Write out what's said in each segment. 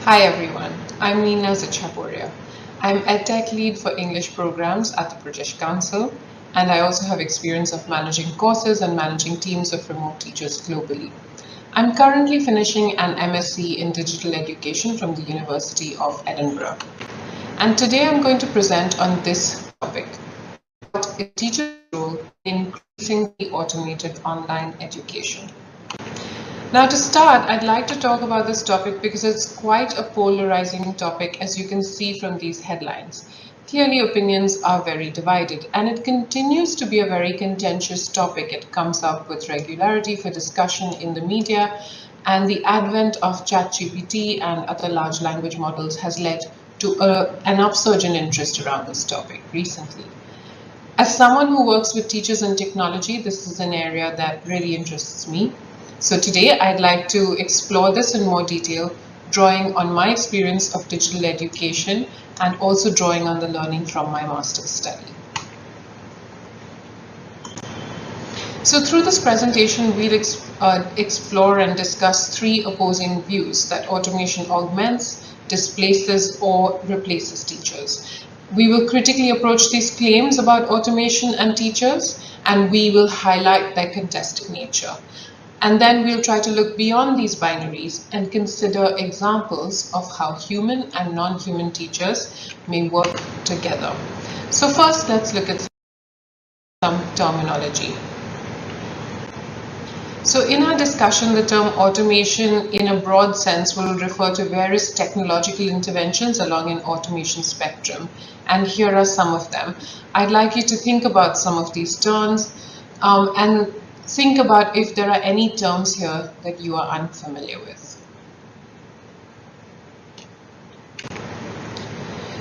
Hi everyone, I'm Neenaz Ichaporia. I'm EdTech lead for English programs at the British Council, and I also have experience of managing courses and managing teams of remote teachers globally. I'm currently finishing an MSc in Digital Education from the University of Edinburgh. And today I'm going to present on this topic: what is teachers' role in increasingly automated online education? Now, to start, I'd like to talk about this topic because it's quite a polarizing topic, as you can see from these headlines. Clearly, opinions are very divided, and it continues to be a very contentious topic. It comes up with regularity for discussion in the media, and the advent of ChatGPT and other large language models has led to an upsurge in interest around this topic recently. As someone who works with teachers and technology, this is an area that really interests me. So today I'd like to explore this in more detail, drawing on my experience of digital education and also drawing on the learning from my master's study. So through this presentation, we'll explore and discuss three opposing views: that automation augments, displaces, or replaces teachers. We will critically approach these claims about automation and teachers, and we will highlight their contested nature. And then we'll try to look beyond these binaries and consider examples of how human and non-human teachers may work together. So first, let's look at some terminology. So in our discussion, the term automation in a broad sense will refer to various technological interventions along an automation spectrum. And here are some of them. I'd like you to think about some of these terms and think about if there are any terms here that you are unfamiliar with.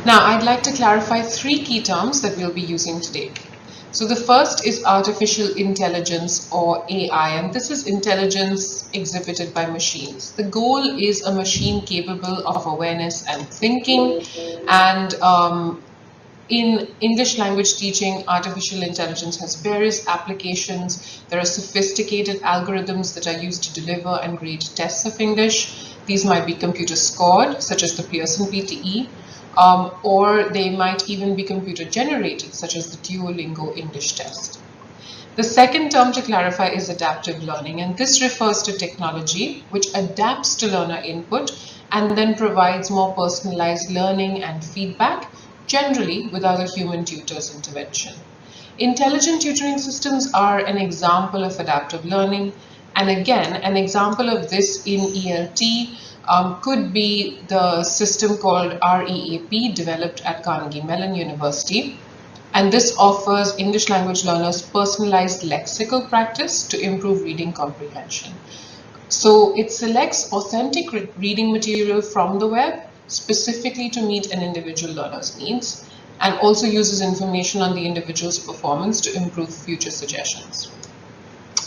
Now, I'd like to clarify three key terms that we'll be using today. So the first is artificial intelligence, or AI, and this is intelligence exhibited by machines. The goal is a machine capable of awareness and thinking, and in English language teaching, artificial intelligence has various applications. There are sophisticated algorithms that are used to deliver and grade tests of English. These might be computer scored, such as the Pearson PTE, or they might even be computer generated, such as the Duolingo English test. The second term to clarify is adaptive learning, and this refers to technology which adapts to learner input and then provides more personalized learning and feedback, generally without a human tutor's intervention. Intelligent tutoring systems are an example of adaptive learning, and again, an example of this in ELT could be the system called REAP, developed at Carnegie Mellon University. And this offers English language learners personalized lexical practice to improve reading comprehension. So it selects authentic reading material from the web specifically to meet an individual learner's needs, and also uses information on the individual's performance to improve future suggestions.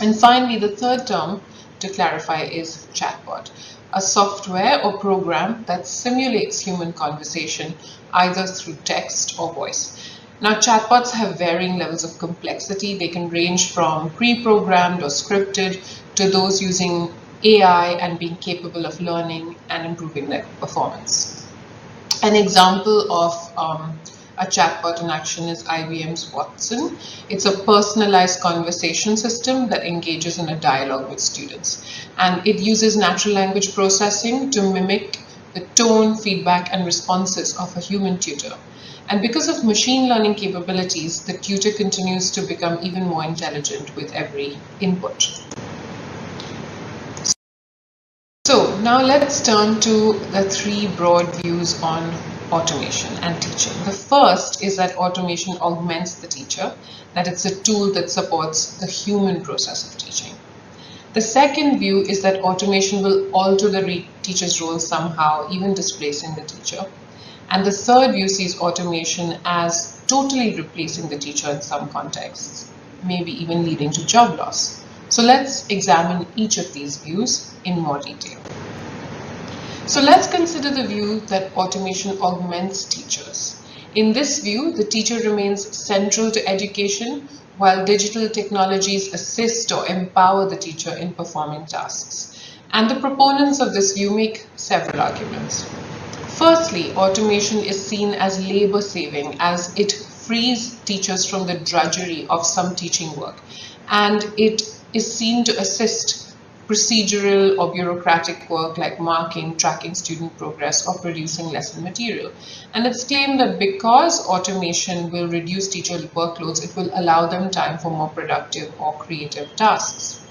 And finally, the third term to clarify is chatbot, a software or program that simulates human conversation either through text or voice. Now, chatbots have varying levels of complexity. They can range from pre-programmed or scripted to those using AI and being capable of learning and improving their performance. An example of a chatbot in action is IBM's Watson. It's a personalized conversation system that engages in a dialogue with students. And it uses natural language processing to mimic the tone, feedback, and responses of a human tutor. And because of machine learning capabilities, the tutor continues to become even more intelligent with every input. So now let's turn to the three broad views on automation and teaching. The first is that automation augments the teacher, that it's a tool that supports the human process of teaching. The second view is that automation will alter the teacher's role somehow, even displacing the teacher. And the third view sees automation as totally replacing the teacher in some contexts, maybe even leading to job loss. So let's examine each of these views in more detail. So let's consider the view that automation augments teachers. In this view, the teacher remains central to education, while digital technologies assist or empower the teacher in performing tasks. And the proponents of this view make several arguments. Firstly, automation is seen as labor saving, as it frees teachers from the drudgery of some teaching work, and it is seen to assist procedural or bureaucratic work like marking, tracking student progress, or producing lesson material. And it's claimed that because automation will reduce teacher workloads, it will allow them time for more productive or creative tasks.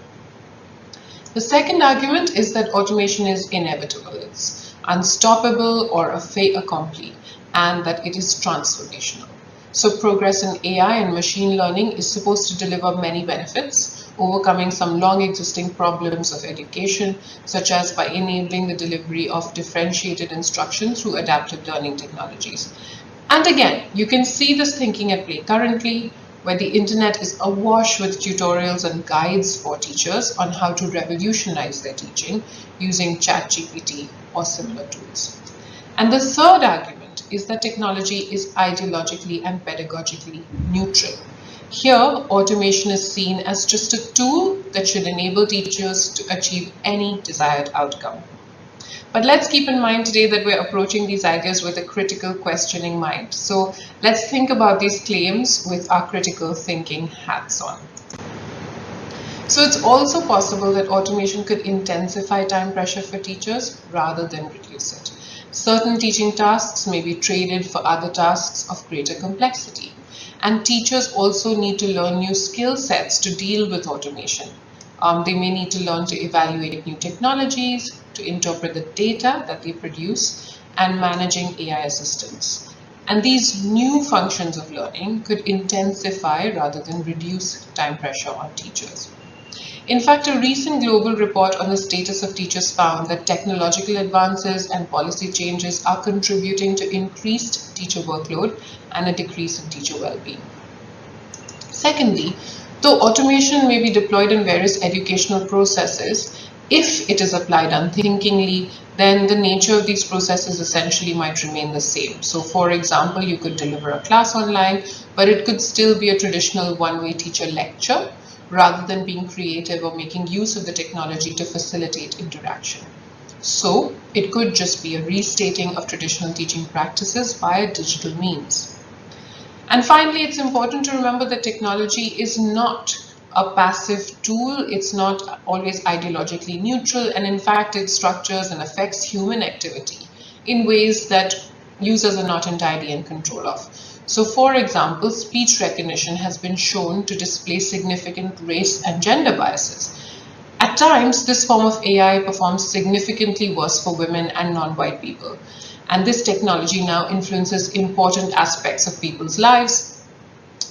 The second argument is that automation is inevitable. It's unstoppable or a fait accompli, and that it is transformational. So progress in AI and machine learning is supposed to deliver many benefits, overcoming some long existing problems of education, such as by enabling the delivery of differentiated instruction through adaptive learning technologies. And again, you can see this thinking at play currently, where the internet is awash with tutorials and guides for teachers on how to revolutionize their teaching using ChatGPT or similar tools. And the third argument is that technology is ideologically and pedagogically neutral. Here, automation is seen as just a tool that should enable teachers to achieve any desired outcome. But let's keep in mind today that we're approaching these ideas with a critical questioning mind. So let's think about these claims with our critical thinking hats on. So it's also possible that automation could intensify time pressure for teachers rather than reduce it. Certain teaching tasks may be traded for other tasks of greater complexity. And teachers also need to learn new skill sets to deal with automation. They may need to learn to evaluate new technologies, to interpret the data that they produce, and managing AI assistants. And these new functions of learning could intensify rather than reduce time pressure on teachers. In fact, a recent global report on the status of teachers found that technological advances and policy changes are contributing to increased teacher workload and a decrease in teacher well-being. Secondly, though automation may be deployed in various educational processes, if it is applied unthinkingly, then the nature of these processes essentially might remain the same. So for example, you could deliver a class online, but it could still be a traditional one-way teacher lecture, rather than being creative or making use of the technology to facilitate interaction. So it could just be a restating of traditional teaching practices via digital means. And finally, it's important to remember that technology is not a passive tool. It's not always ideologically neutral, and in fact, it structures and affects human activity in ways that users are not entirely in control of. So for example, speech recognition has been shown to display significant race and gender biases. At times, this form of AI performs significantly worse for women and non-white people. And this technology now influences important aspects of people's lives,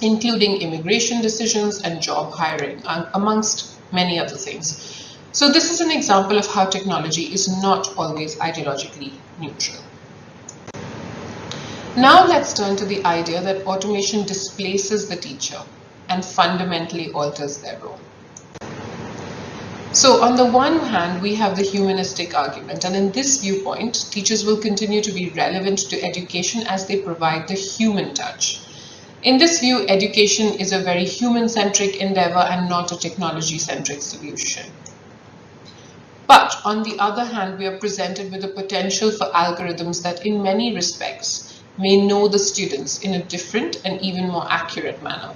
including immigration decisions and job hiring, amongst many other things. So this is an example of how technology is not always ideologically neutral. Now let's turn to the idea that automation displaces the teacher and fundamentally alters their role. So on the one hand, we have the humanistic argument, and in this viewpoint, teachers will continue to be relevant to education as they provide the human touch. In this view, education is a very human-centric endeavor and not a technology-centric solution. But on the other hand, we are presented with the potential for algorithms that in many respects may know the students in a different and even more accurate manner.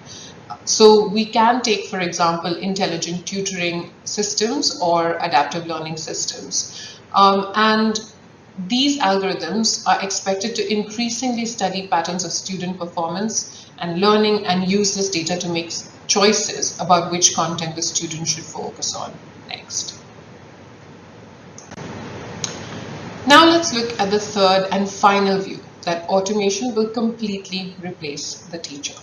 So we can take, for example, intelligent tutoring systems or adaptive learning systems. And these algorithms are expected to increasingly study patterns of student performance and learning and use this data to make choices about which content the student should focus on next. Now let's look at the third and final view, that automation will completely replace the teacher.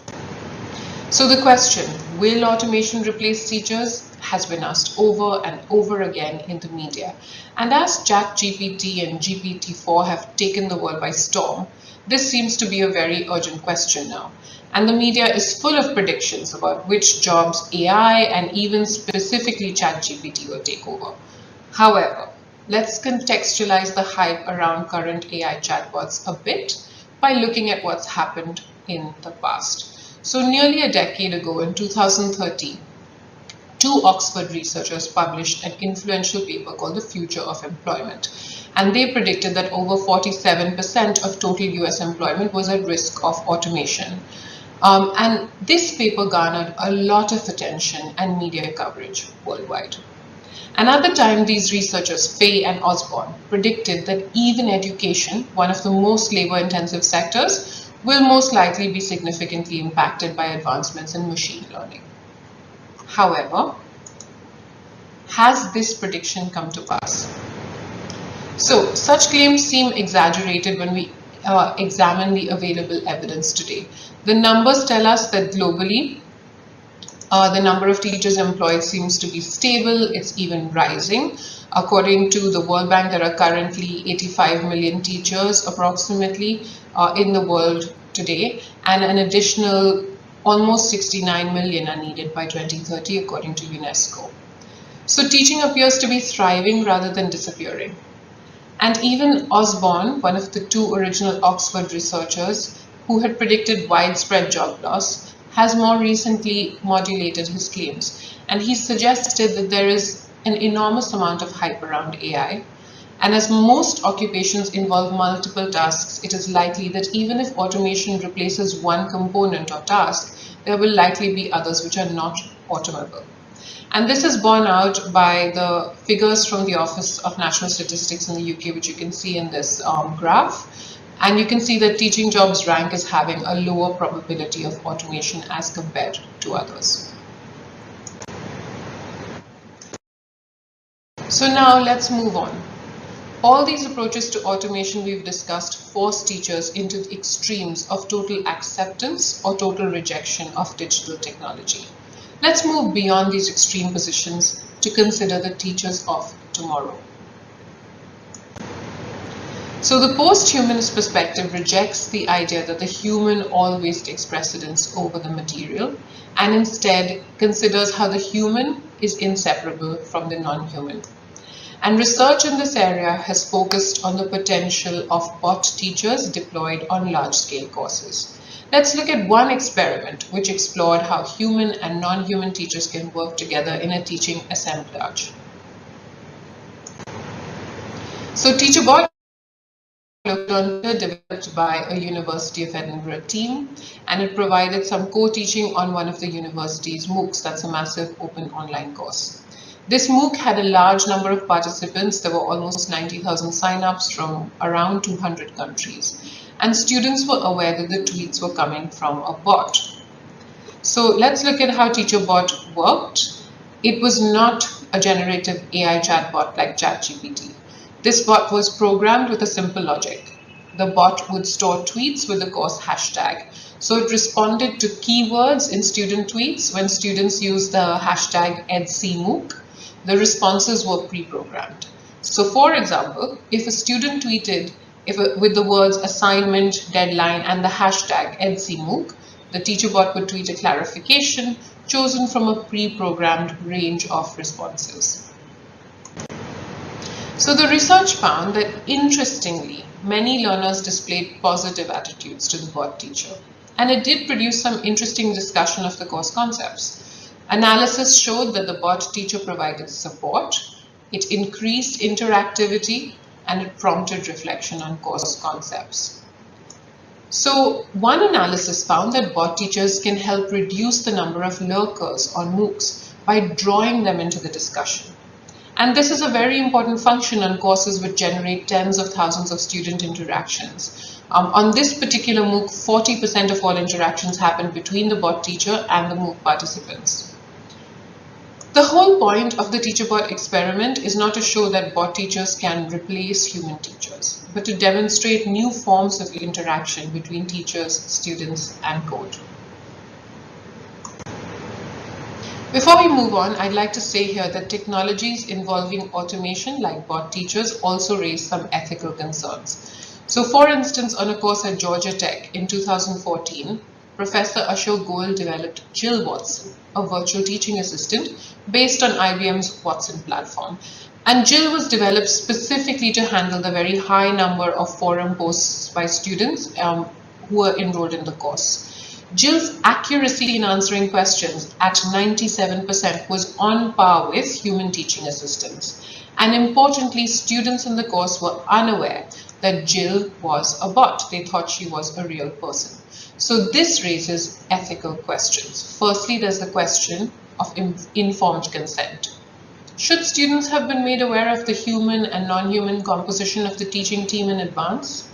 So the question, will automation replace teachers, has been asked over and over again in the media. And as ChatGPT and GPT-4 have taken the world by storm, this seems to be a very urgent question now. And the media is full of predictions about which jobs AI and even specifically ChatGPT will take over. However, let's contextualize the hype around current AI chatbots a bit by looking at what's happened in the past. So nearly a decade ago, in 2013, two Oxford researchers published an influential paper called The Future of Employment. and they predicted that over 47% of total US employment was at risk of automation. And this paper garnered a lot of attention and media coverage worldwide. And at the time, these researchers, Fay and Osborne, predicted that even education, one of the most labor-intensive sectors, will most likely be significantly impacted by advancements in machine learning. However, has this prediction come to pass? So, such claims seem exaggerated when we examine the available evidence today. The numbers tell us that globally, the number of teachers employed seems to be stable. It's even rising. According to the World Bank, there are currently 85 million teachers approximately in the world today, and an additional almost 69 million are needed by 2030 according to UNESCO. So teaching appears to be thriving rather than disappearing. And even Osborne, one of the two original Oxford researchers who had predicted widespread job loss, has more recently modulated his claims, and he suggested that there is an enormous amount of hype around AI, and as most occupations involve multiple tasks, it is likely that even if automation replaces one component or task, there will likely be others which are not automable. And this is borne out by the figures from the Office of National Statistics in the UK, which you can see in this graph. And you can see that teaching jobs rank as having a lower probability of automation as compared to others. So now let's move on. All these approaches to automation we've discussed force teachers into the extremes of total acceptance or total rejection of digital technology. Let's move beyond these extreme positions to consider the teachers of tomorrow. So the posthumanist perspective rejects the idea that the human always takes precedence over the material, and instead considers how the human is inseparable from the non-human. And research in this area has focused on the potential of bot teachers deployed on large-scale courses. Let's look at one experiment which explored how human and non-human teachers can work together in a teaching assemblage. So Teachable Learner developed by a University of Edinburgh team, and it provided some co-teaching on one of the university's MOOCs. That's a massive open online course. This MOOC had a large number of participants. There were almost 90,000 sign-ups from around 200 countries. And students were aware that the tweets were coming from a bot. So let's look at how TeacherBot worked. It was not a generative AI chatbot like ChatGPT. This bot was programmed with a simple logic. The bot would store tweets with the course hashtag. So it responded to keywords in student tweets. When students used the hashtag EdCMOOC, the responses were pre-programmed. So for example, if a student tweeted with the words assignment, deadline, and the hashtag EdCMOOC, the TeacherBot would tweet a clarification chosen from a pre-programmed range of responses. So the research found that, interestingly, many learners displayed positive attitudes to the bot teacher, and it did produce some interesting discussion of the course concepts. Analysis showed that the bot teacher provided support, it increased interactivity, and it prompted reflection on course concepts. So one analysis found that bot teachers can help reduce the number of lurkers on MOOCs by drawing them into the discussion. And this is a very important function on courses which generate tens of thousands of student interactions. On this particular MOOC, 40% of all interactions happen between the bot teacher and the MOOC participants. The whole point of the TeacherBot experiment is not to show that bot teachers can replace human teachers, but to demonstrate new forms of interaction between teachers, students, and code. Before we move on, I'd like to say here that technologies involving automation like bot teachers also raise some ethical concerns. So for instance, on a course at Georgia Tech in 2014, Professor Ashok Goel developed Jill Watson, a virtual teaching assistant based on IBM's Watson platform. And Jill was developed specifically to handle the very high number of forum posts by students who were enrolled in the course. Jill's accuracy in answering questions at 97% was on par with human teaching assistants. And importantly, students in the course were unaware that Jill was a bot. They thought she was a real person. So this raises ethical questions. Firstly, there's the question of informed consent. Should students have been made aware of the human and non-human composition of the teaching team in advance?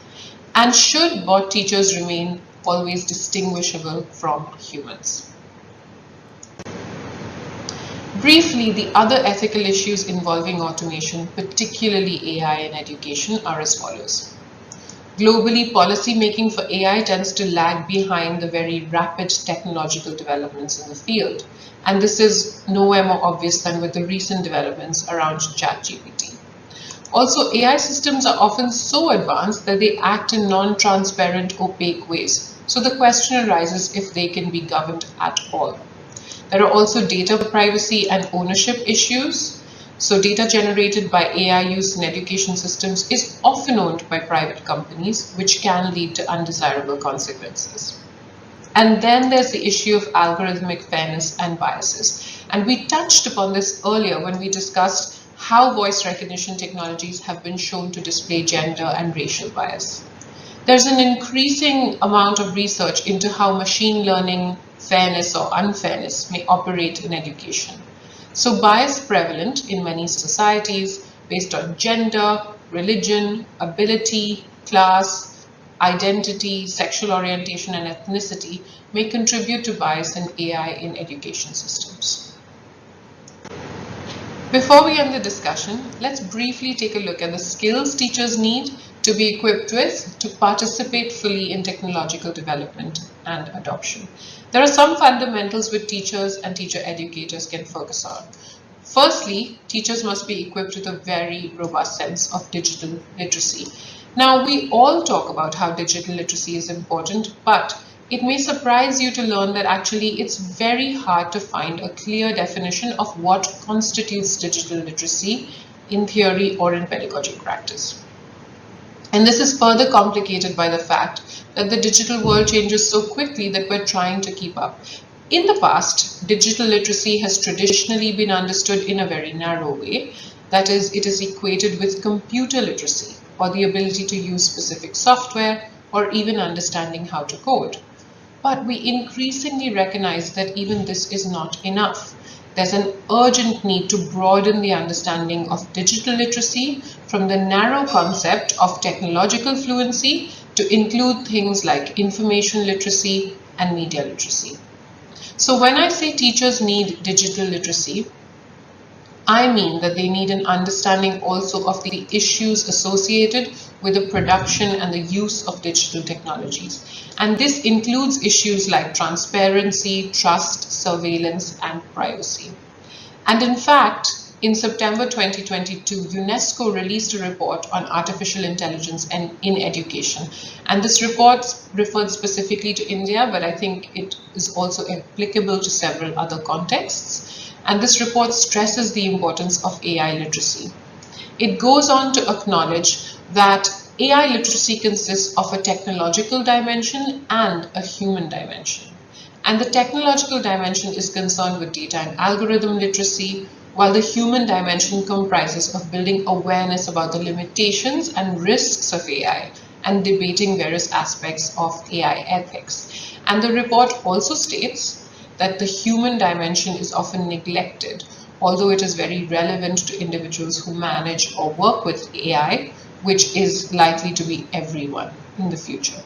And should bot teachers remain always distinguishable from humans? Briefly, the other ethical issues involving automation, particularly AI in education, are as follows. Globally, policy making for AI tends to lag behind the very rapid technological developments in the field. And this is nowhere more obvious than with the recent developments around ChatGPT. Also, AI systems are often so advanced that they act in non-transparent, opaque ways. So the question arises if they can be governed at all. There are also data privacy and ownership issues. So data generated by AI used in education systems is often owned by private companies, which can lead to undesirable consequences. And then there's the issue of algorithmic fairness and biases. And we touched upon this earlier when we discussed how voice recognition technologies have been shown to display gender and racial bias. There's an increasing amount of research into how machine learning fairness or unfairness may operate in education. So bias prevalent in many societies based on gender, religion, ability, class, identity, sexual orientation, and ethnicity may contribute to bias in AI in education systems. Before we end the discussion, let's briefly take a look at the skills teachers need to be equipped with to participate fully in technological development and adoption. There are some fundamentals which teachers and teacher educators can focus on. Firstly, teachers must be equipped with a very robust sense of digital literacy. Now, we all talk about how digital literacy is important, but it may surprise you to learn that actually it's very hard to find a clear definition of what constitutes digital literacy in theory or in pedagogic practice. And this is further complicated by the fact that the digital world changes so quickly that we're trying to keep up. In the past, digital literacy has traditionally been understood in a very narrow way. That is, it is equated with computer literacy, or the ability to use specific software, or even understanding how to code. But we increasingly recognize that even this is not enough. There's an urgent need to broaden the understanding of digital literacy from the narrow concept of technological fluency to include things like information literacy and media literacy. So when I say teachers need digital literacy, I mean that they need an understanding also of the issues associated with the production and the use of digital technologies. And this includes issues like transparency, trust, surveillance, and privacy. And in fact, in September 2022, UNESCO released a report on artificial intelligence in education. And this report referred specifically to India, but I think it is also applicable to several other contexts. And this report stresses the importance of AI literacy. It goes on to acknowledge that AI literacy consists of a technological dimension and a human dimension. And the technological dimension is concerned with data and algorithm literacy, while the human dimension comprises of building awareness about the limitations and risks of AI and debating various aspects of AI ethics. And the report also states that the human dimension is often neglected, although it is very relevant to individuals who manage or work with AI, which is likely to be everyone in the future.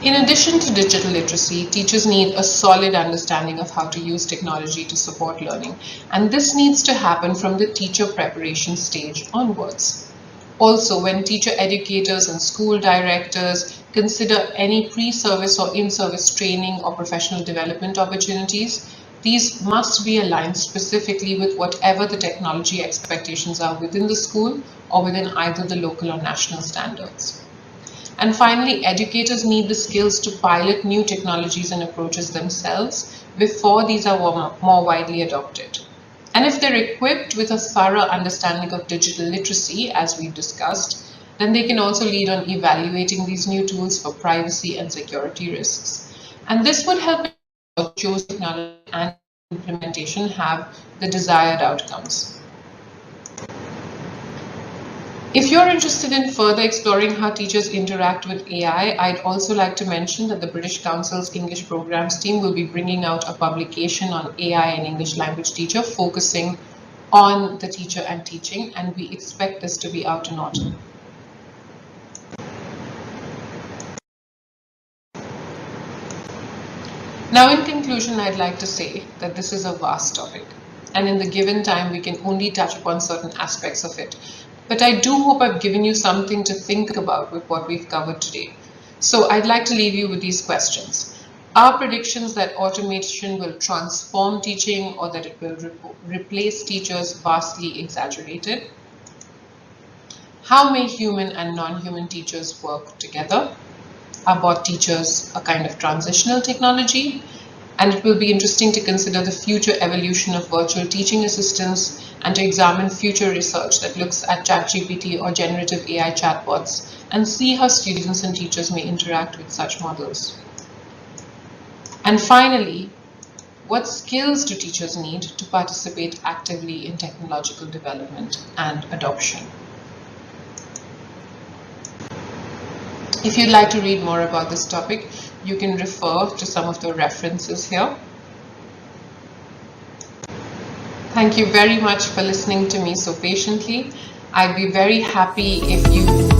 In addition to digital literacy, teachers need a solid understanding of how to use technology to support learning, and this needs to happen from the teacher preparation stage onwards. Also, when teacher educators and school directors consider any pre-service or in-service training or professional development opportunities, these must be aligned specifically with whatever the technology expectations are within the school or within either the local or national standards. And finally, educators need the skills to pilot new technologies and approaches themselves before these are more widely adopted. And if they're equipped with a thorough understanding of digital literacy, as we've discussed, then they can also lead on evaluating these new tools for privacy and security risks. And this would help choose technology and implementation have the desired outcomes. If you're interested in further exploring how teachers interact with AI, I'd also like to mention that the British Council's English Programs team will be bringing out a publication on AI and English language teacher focusing on the teacher and teaching, and we expect this to be out in autumn. Now, in conclusion, I'd like to say that this is a vast topic, and in the given time, we can only touch upon certain aspects of it. But I do hope I've given you something to think about with what we've covered today. So I'd like to leave you with these questions. Are predictions that automation will transform teaching or that it will replace teachers vastly exaggerated? How may human and non-human teachers work together? Are bot teachers a kind of transitional technology? And it will be interesting to consider the future evolution of virtual teaching assistants and to examine future research that looks at ChatGPT or generative AI chatbots and see how students and teachers may interact with such models. And finally, what skills do teachers need to participate actively in technological development and adoption? If you'd like to read more about this topic, you can refer to some of the references here. Thank you very much for listening to me so patiently. I'd be very happy if you